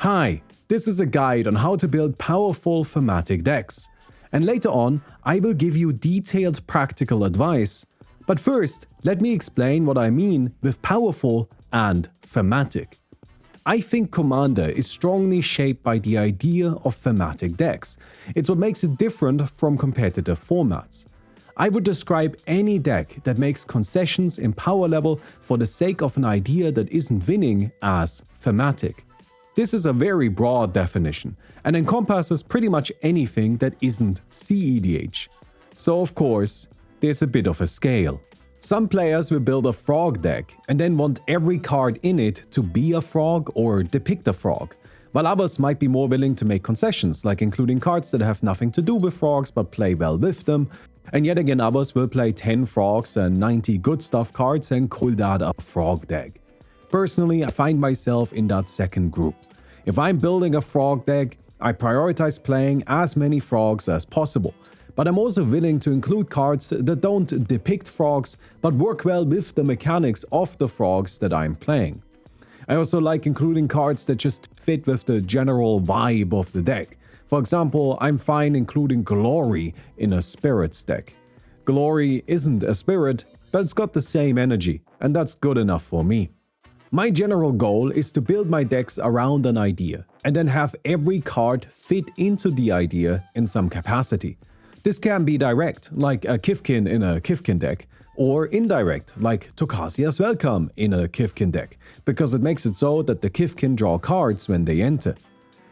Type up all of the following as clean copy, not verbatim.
Hi, this is a guide on how to build powerful thematic decks. And later on, I will give you detailed practical advice. But first, let me explain what I mean with powerful and thematic. I think Commander is strongly shaped by the idea of thematic decks. It's what makes it different from competitive formats. I would describe any deck that makes concessions in power level for the sake of an idea that isn't winning as thematic. This is a very broad definition and encompasses pretty much anything that isn't CEDH. So of course, there's a bit of a scale. Some players will build a frog deck and then want every card in it to be a frog or depict a frog, while others might be more willing to make concessions, like including cards that have nothing to do with frogs but play well with them, and yet again others will play 10 frogs and 90 good stuff cards and call that a frog deck. Personally, I find myself in that second group. If I'm building a frog deck, I prioritize playing as many frogs as possible. But I'm also willing to include cards that don't depict frogs but work well with the mechanics of the frogs that I'm playing. I also like including cards that just fit with the general vibe of the deck. For example, I'm fine including Glory in a Spirits deck. Glory isn't a spirit, but it's got the same energy, and that's good enough for me. My general goal is to build my decks around an idea, and then have every card fit into the idea in some capacity. This can be direct, like a Kifkin in a Kifkin deck, or indirect, like Tokasia's Welcome in a Kifkin deck, because it makes it so that the Kifkin draw cards when they enter.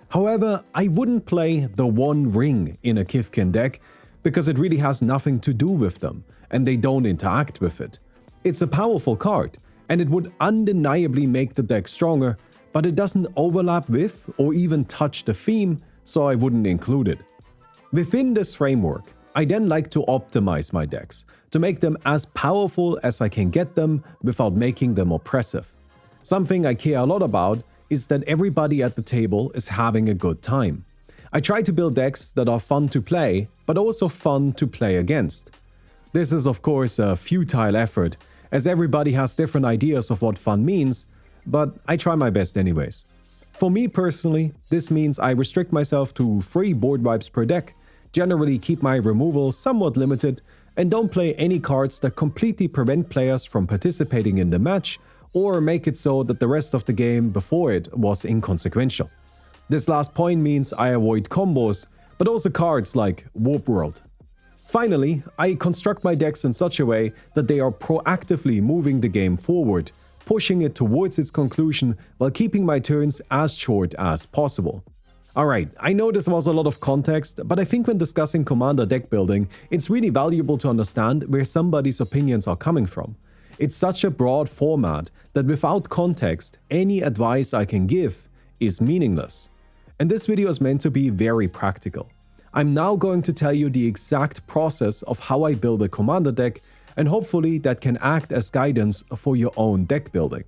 However, I wouldn't play the One Ring in a Kifkin deck, because it really has nothing to do with them, and they don't interact with it. It's a powerful card, and it would undeniably make the deck stronger, but it doesn't overlap with or even touch the theme, so I wouldn't include it. Within this framework, I then like to optimize my decks, to make them as powerful as I can get them without making them oppressive. Something I care a lot about is that everybody at the table is having a good time. I try to build decks that are fun to play, but also fun to play against. This is of course a futile effort, as everybody has different ideas of what fun means, but I try my best anyways. For me personally, this means I restrict myself to 3 board wipes per deck, generally keep my removal somewhat limited, and don't play any cards that completely prevent players from participating in the match or make it so that the rest of the game before it was inconsequential. This last point means I avoid combos, but also cards like Warp World. Finally, I construct my decks in such a way that they are proactively moving the game forward, pushing it towards its conclusion while keeping my turns as short as possible. Alright, I know this was a lot of context, but I think when discussing Commander deck building, it's really valuable to understand where somebody's opinions are coming from. It's such a broad format that without context, any advice I can give is meaningless. And this video is meant to be very practical. I'm now going to tell you the exact process of how I build a Commander deck, and hopefully that can act as guidance for your own deck building.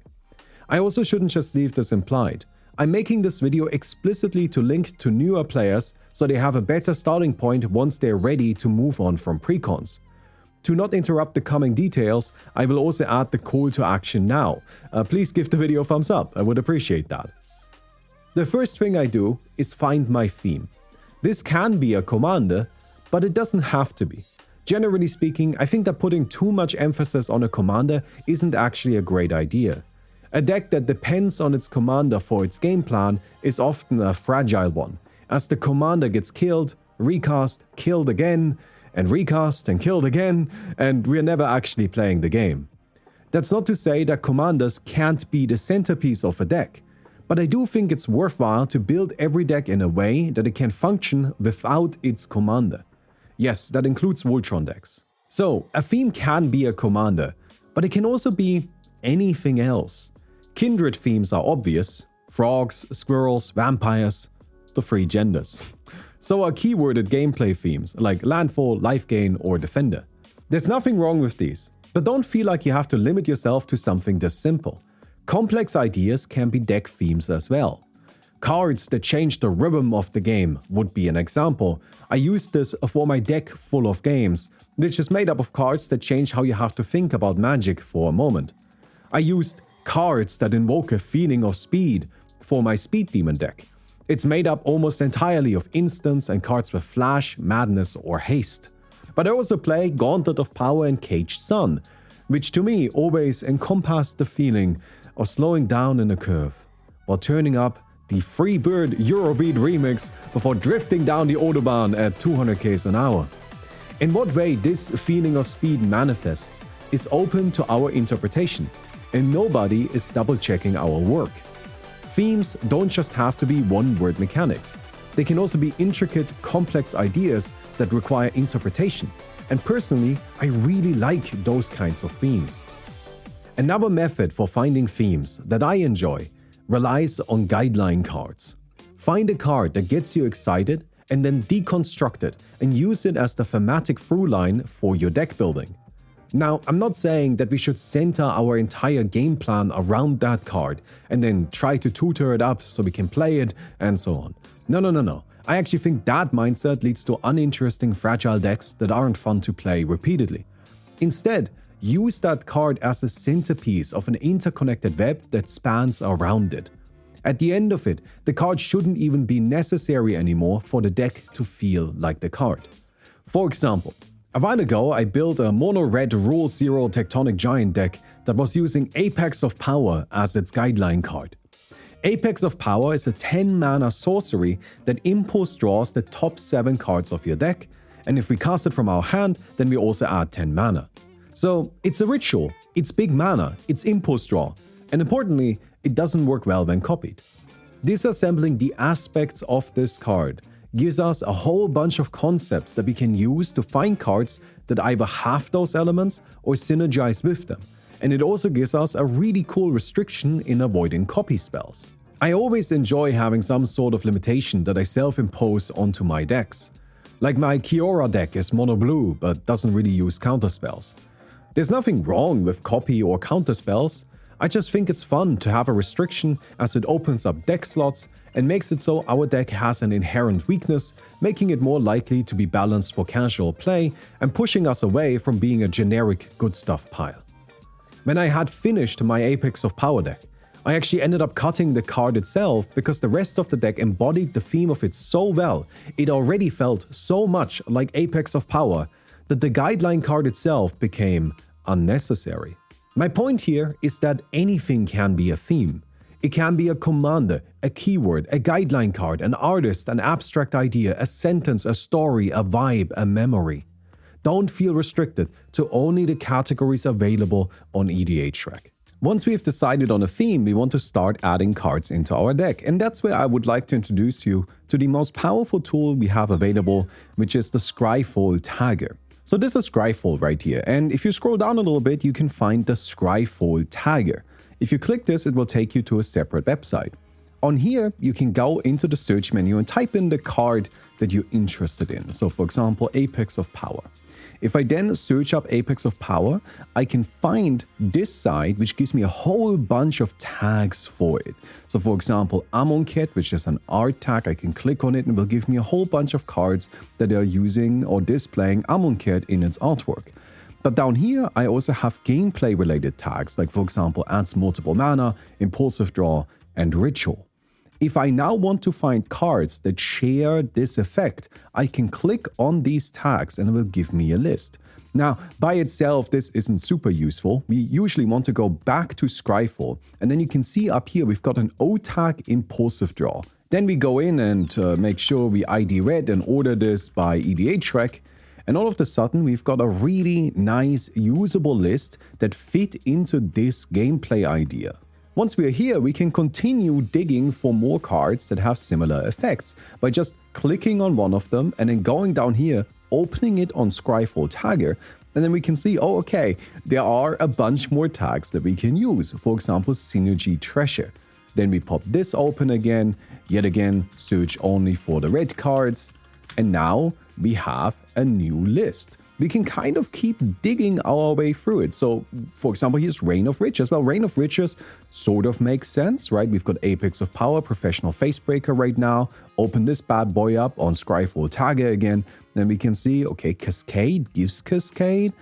I also shouldn't just leave this implied. I'm making this video explicitly to link to newer players so they have a better starting point once they're ready to move on from precons. To not interrupt the coming details, I will also add the call to action now. Please give the video a thumbs up, I would appreciate that. The first thing I do is find my theme. This can be a commander, but it doesn't have to be. Generally speaking, I think that putting too much emphasis on a commander isn't actually a great idea. A deck that depends on its commander for its game plan is often a fragile one, as the commander gets killed, recast, killed again, and recast and killed again, and we're never actually playing the game. That's not to say that commanders can't be the centerpiece of a deck, but I do think it's worthwhile to build every deck in a way that it can function without its commander. Yes, that includes Voltron decks. So, a theme can be a commander, but it can also be anything else. Kindred themes are obvious: frogs, squirrels, vampires, the 3 genders. So are keyworded gameplay themes like landfall, life gain, or defender. There's nothing wrong with these, but don't feel like you have to limit yourself to something this simple. Complex ideas can be deck themes as well. Cards that change the rhythm of the game would be an example. I used this for my deck full of games, which is made up of cards that change how you have to think about Magic for a moment. I used cards that invoke a feeling of speed for my Speed Demon deck, It's made up almost entirely of instants and cards with flash, madness, or haste. But I also play Gauntlet of Power and Caged Sun, which to me always encompassed the feeling of slowing down in a curve, while turning up the Freebird Eurobeat remix before drifting down the Autobahn at 200 km an hour. In what way this feeling of speed manifests is open to our interpretation, and nobody is double-checking our work. Themes don't just have to be one-word mechanics. They can also be intricate, complex ideas that require interpretation. And personally, I really like those kinds of themes. Another method for finding themes that I enjoy relies on guideline cards. Find a card that gets you excited and then deconstruct it and use it as the thematic through line for your deck building. Now, I'm not saying that we should center our entire game plan around that card and then try to tutor it up so we can play it and so on. No. I actually think that mindset leads to uninteresting, fragile decks that aren't fun to play repeatedly. Instead, use that card as a centerpiece of an interconnected web that spans around it. At the end of it, the card shouldn't even be necessary anymore for the deck to feel like the card. For example, a while ago I built a mono-red Rule 0 Tectonic Giant deck that was using Apex of Power as its guideline card. Apex of Power is a 10-mana sorcery that impulse draws the top 7 cards of your deck, and if we cast it from our hand, then we also add 10 mana. So it's a ritual, it's big mana, it's impulse draw, and importantly, it doesn't work well when copied. Disassembling the aspects of this card gives us a whole bunch of concepts that we can use to find cards that either have those elements or synergize with them. And it also gives us a really cool restriction in avoiding copy spells. I always enjoy having some sort of limitation that I self-impose onto my decks. Like my Kiora deck is mono blue but doesn't really use counterspells. There's nothing wrong with copy or counterspells. I just think it's fun to have a restriction as it opens up deck slots and makes it so our deck has an inherent weakness, making it more likely to be balanced for casual play and pushing us away from being a generic good stuff pile. When I had finished my Apex of Power deck, I actually ended up cutting the card itself because the rest of the deck embodied the theme of it so well, it already felt so much like Apex of Power that the guideline card itself became unnecessary. My point here is that anything can be a theme. It can be a commander, a keyword, a guideline card, an artist, an abstract idea, a sentence, a story, a vibe, a memory. Don't feel restricted to only the categories available on EDHREC. Once we've decided on a theme, we want to start adding cards into our deck, and that's where I would like to introduce you to the most powerful tool we have available, which is the scryfall tagger. So this is scryfall right here, and if you scroll down a little bit, you can find the scryfall tagger. If you click this, it will take you to a separate website. On here, you can go into the search menu and type in the card that you're interested in. So for example, Apex of Power. If I then search up Apex of Power, I can find this site, which gives me a whole bunch of tags for it. So for example, Amonkhet, which is an art tag, I can click on it and it will give me a whole bunch of cards that are using or displaying Amonkhet in its artwork. But down here, I also have gameplay related tags, like for example, adds multiple mana, impulsive draw, and ritual. If I now want to find cards that share this effect, I can click on these tags and it will give me a list. Now, by itself, this isn't super useful. We usually want to go back to scryfall, and then you can see up here we've got an O tag impulsive draw. Then we go in and make sure we ID red and order this by EDHREC, and all of a sudden we've got a really nice usable list that fit into this gameplay idea. Once we are here, we can continue digging for more cards that have similar effects by just clicking on one of them and then going down here, opening it on Scryfall Tagger, and then we can see, oh, okay, there are a bunch more tags that we can use. For example, Synergy Treasure. Then we pop this open again, yet again, search only for the red cards, and now we have a new list. We can kind of keep digging our way through it. So, for example, here's Reign of Riches. Well, Reign of Riches sort of makes sense, right? We've got Apex of Power, Professional Facebreaker right now. Open this bad boy up on Scryfall Tagger again. Then we can see, okay, Cascade gives Cascade.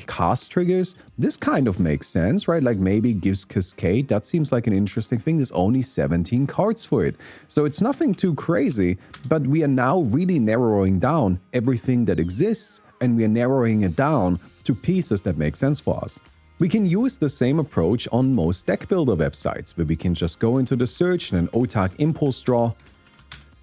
cast triggers, this kind of makes sense, right? Like maybe gives Cascade, that seems like an interesting thing. There's only 17 cards for it. So it's nothing too crazy, but we are now really narrowing down everything that exists, and we are narrowing it down to pieces that make sense for us. We can use the same approach on most deck builder websites, where we can just go into the search and an OTAG impulse draw,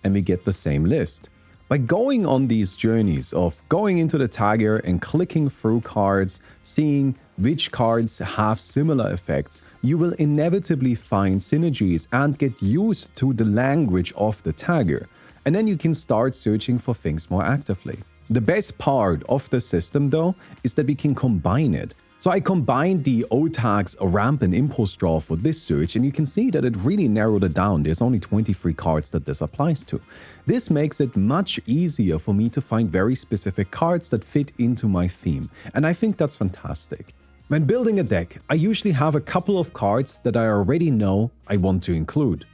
and we get the same list. By going on these journeys of going into the tagger and clicking through cards, seeing which cards have similar effects, you will inevitably find synergies and get used to the language of the tagger. And then you can start searching for things more actively. The best part of the system though is that we can combine it. So I combined the OTAG's ramp and impulse draw for this search, and you can see that it really narrowed it down. There's only 23 cards that this applies to. This makes it much easier for me to find very specific cards that fit into my theme, and I think that's fantastic. When building a deck, I usually have a couple of cards that I already know I want to include.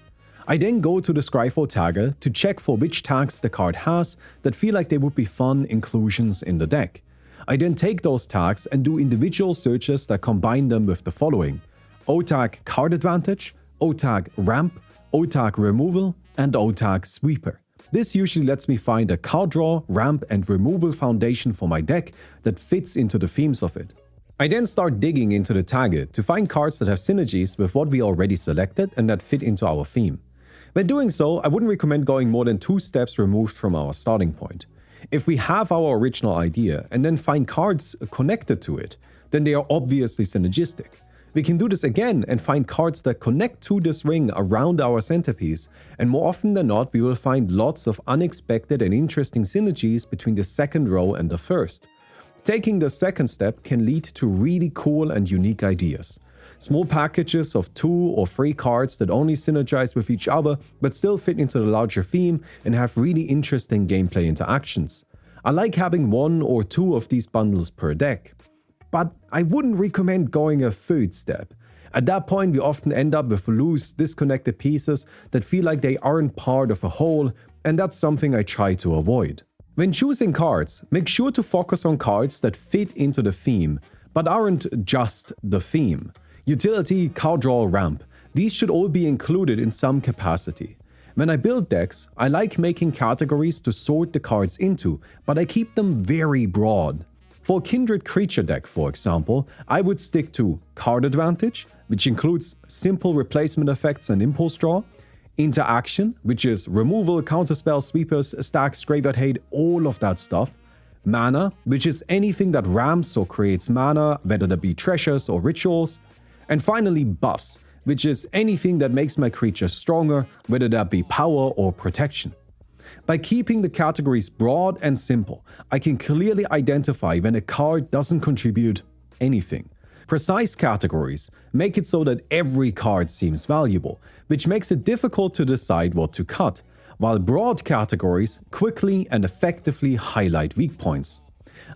I then go to the scryfall tagger to check for which tags the card has that feel like they would be fun inclusions in the deck. I then take those tags and do individual searches that combine them with the following: OTAG card advantage, OTAG ramp, OTAG removal, and OTAG sweeper. This usually lets me find a card draw, ramp, and removal foundation for my deck that fits into the themes of it. I then start digging into the tagger to find cards that have synergies with what we already selected and that fit into our theme. When doing so, I wouldn't recommend going more than 2 steps removed from our starting point. If we have our original idea and then find cards connected to it, then they are obviously synergistic. We can do this again and find cards that connect to this ring around our centerpiece, and more often than not, we will find lots of unexpected and interesting synergies between the second row and the first. Taking the second step can lead to really cool and unique ideas. Small packages of 2 or 3 cards that only synergize with each other but still fit into the larger theme and have really interesting gameplay interactions. I like having 1 or 2 of these bundles per deck. But I wouldn't recommend going a third step. At that point, we often end up with loose, disconnected pieces that feel like they aren't part of a whole, and that's something I try to avoid. When choosing cards, make sure to focus on cards that fit into the theme, but aren't just the theme. Utility, card draw, ramp. These should all be included in some capacity. When I build decks, I like making categories to sort the cards into, but I keep them very broad. For a Kindred creature deck, for example, I would stick to card advantage, which includes simple replacement effects and impulse draw, interaction, which is removal, counterspell, sweepers, stacks, graveyard hate, all of that stuff, mana, which is anything that ramps or creates mana, whether that be treasures or rituals, and finally buffs, which is anything that makes my creature stronger, whether that be power or protection. By keeping the categories broad and simple, I can clearly identify when a card doesn't contribute anything. Precise categories make it so that every card seems valuable, which makes it difficult to decide what to cut, while broad categories quickly and effectively highlight weak points.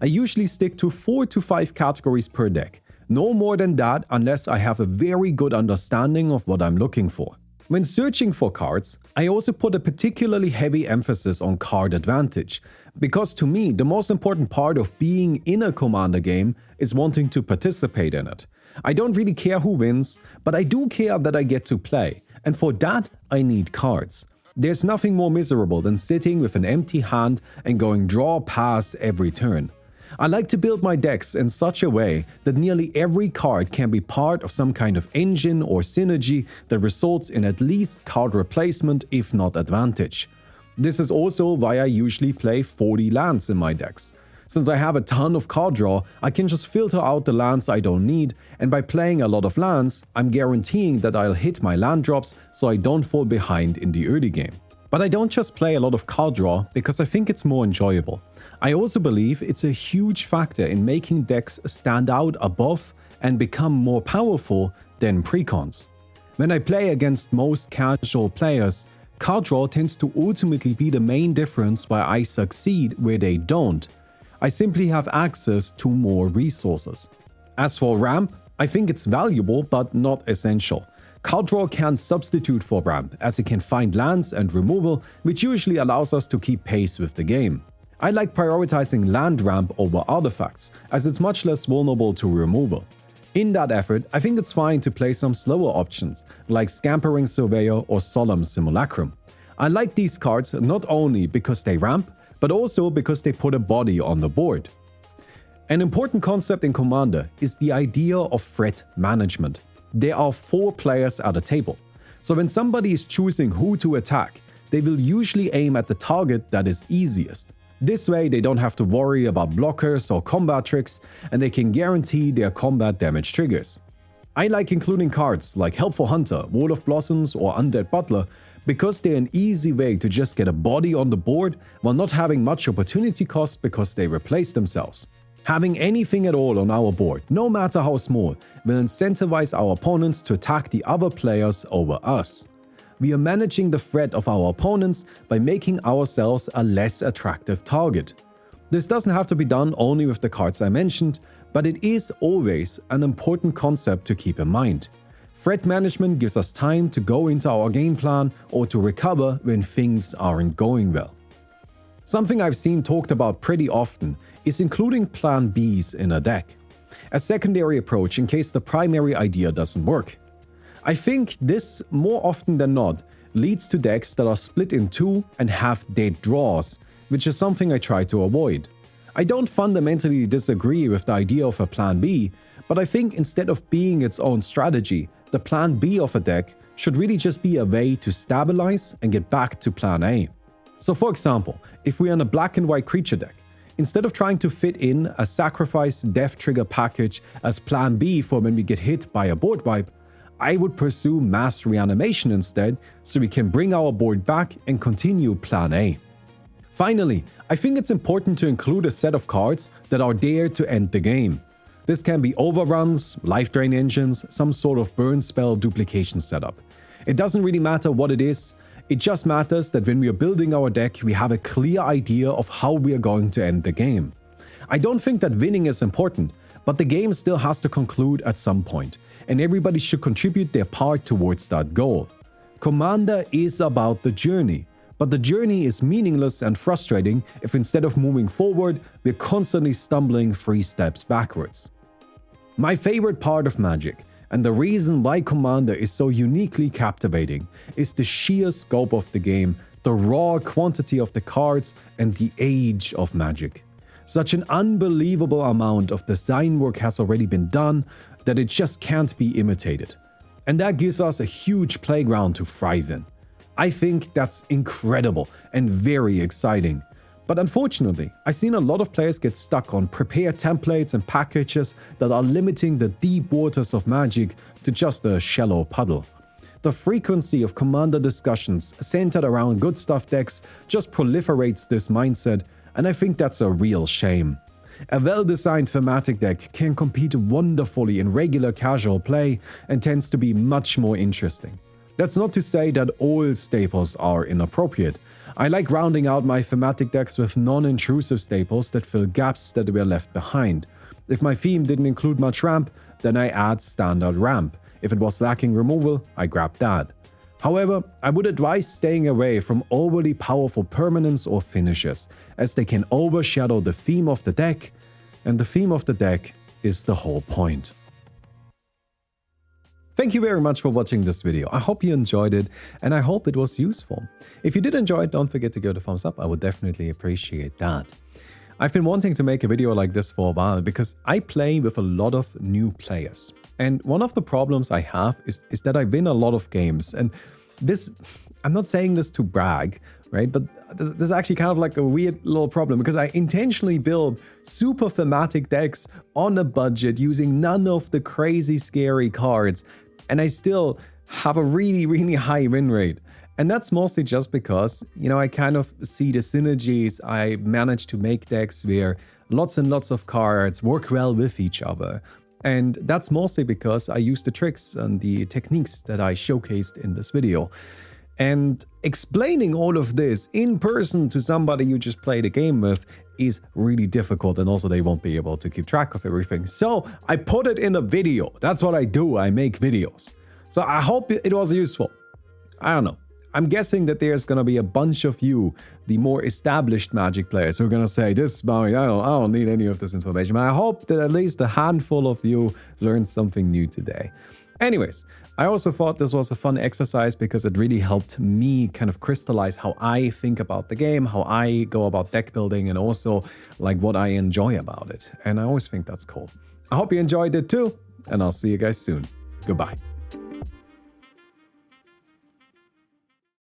I usually stick to 4 to 5 categories per deck. No more than that unless I have a very good understanding of what I'm looking for. When searching for cards, I also put a particularly heavy emphasis on card advantage, because to me, the most important part of being in a Commander game is wanting to participate in it. I don't really care who wins, but I do care that I get to play, and for that, I need cards. There's nothing more miserable than sitting with an empty hand and going draw pass every turn. I like to build my decks in such a way that nearly every card can be part of some kind of engine or synergy that results in at least card replacement, if not advantage. This is also why I usually play 40 lands in my decks. Since I have a ton of card draw, I can just filter out the lands I don't need, and by playing a lot of lands, I'm guaranteeing that I'll hit my land drops so I don't fall behind in the early game. But I don't just play a lot of card draw because I think it's more enjoyable. I also believe it's a huge factor in making decks stand out above and become more powerful than precons. When I play against most casual players, card draw tends to ultimately be the main difference why I succeed where they don't. I simply have access to more resources. As for ramp, I think it's valuable but not essential. Card draw can substitute for ramp, as it can find lands and removal, which usually allows us to keep pace with the game. I like prioritizing land ramp over artifacts, as it's much less vulnerable to removal. In that effort, I think it's fine to play some slower options, like Scampering Surveyor or Solemn Simulacrum. I like these cards not only because they ramp, but also because they put a body on the board. An important concept in Commander is the idea of threat management. There are 4 players at a table, so when somebody is choosing who to attack, they will usually aim at the target that is easiest. This way they don't have to worry about blockers or combat tricks, and they can guarantee their combat damage triggers. I like including cards like Helpful Hunter, Wall of Blossoms or Undead Butler because they're an easy way to just get a body on the board while not having much opportunity cost because they replace themselves. Having anything at all on our board, no matter how small, will incentivize our opponents to attack the other players over us. We are managing the threat of our opponents by making ourselves a less attractive target. This doesn't have to be done only with the cards I mentioned, but it is always an important concept to keep in mind. Threat management gives us time to go into our game plan or to recover when things aren't going well. Something I've seen talked about pretty often is including plan Bs in a deck, a secondary approach in case the primary idea doesn't work. I think this, more often than not, leads to decks that are split in 2 and have dead draws, which is something I try to avoid. I don't fundamentally disagree with the idea of a plan B, but I think instead of being its own strategy, the plan B of a deck should really just be a way to stabilize and get back to plan A. So for example, if we're in a black and white creature deck, instead of trying to fit in a sacrifice death trigger package as plan B for when we get hit by a board wipe, I would pursue mass reanimation instead so we can bring our board back and continue plan A. Finally, I think it's important to include a set of cards that are there to end the game. This can be overruns, life drain engines, some sort of burn spell duplication setup. It doesn't really matter what it is, it just matters that when we are building our deck, we have a clear idea of how we are going to end the game. I don't think that winning is important, but the game still has to conclude at some point, and everybody should contribute their part towards that goal. Commander is about the journey, but the journey is meaningless and frustrating if instead of moving forward, we're constantly stumbling 3 steps backwards. My favorite part of Magic, and the reason why Commander is so uniquely captivating, is the sheer scope of the game, the raw quantity of the cards, and the age of Magic. Such an unbelievable amount of design work has already been done that it just can't be imitated. And that gives us a huge playground to thrive in. I think that's incredible and very exciting. But unfortunately, I've seen a lot of players get stuck on prepared templates and packages that are limiting the deep waters of Magic to just a shallow puddle. The frequency of Commander discussions centered around good stuff decks just proliferates this mindset, and I think that's a real shame. A well-designed thematic deck can compete wonderfully in regular casual play and tends to be much more interesting. That's not to say that all staples are inappropriate. I like rounding out my thematic decks with non-intrusive staples that fill gaps that were left behind. If my theme didn't include much ramp, then I add standard ramp. If it was lacking removal, I grab that. However, I would advise staying away from overly powerful permanents or finishes, as they can overshadow the theme of the deck, and the theme of the deck is the whole point. Thank you very much for watching this video. I hope you enjoyed it and I hope it was useful. If you did enjoy it, don't forget to give it a thumbs up. I would definitely appreciate that. I've been wanting to make a video like this for a while because I play with a lot of new players. And one of the problems I have is that I win a lot of games. And this, I'm not saying this to brag, right? But this is actually kind of like a weird little problem because I intentionally build super thematic decks on a budget using none of the crazy scary cards. And I still have a really high win rate. And that's mostly just because, I kind of see the synergies. I manage to make decks where lots and lots of cards work well with each other. And that's mostly because I use the tricks and the techniques that I showcased in this video. And explaining all of this in person to somebody you just played a game with is really difficult, and also they won't be able to keep track of everything. So I put it in a video. That's what I do. I make videos. So I hope it was useful. I don't know. I'm guessing that there's gonna be a bunch of you, the more established Magic players, who are gonna say, this, Baumi, I don't need any of this information. But I hope that at least a handful of you learned something new today. Anyways, I also thought this was a fun exercise because it really helped me kind of crystallize how I think about the game, how I go about deck building, and also like what I enjoy about it. And I always think that's cool. I hope you enjoyed it too, and I'll see you guys soon. Goodbye.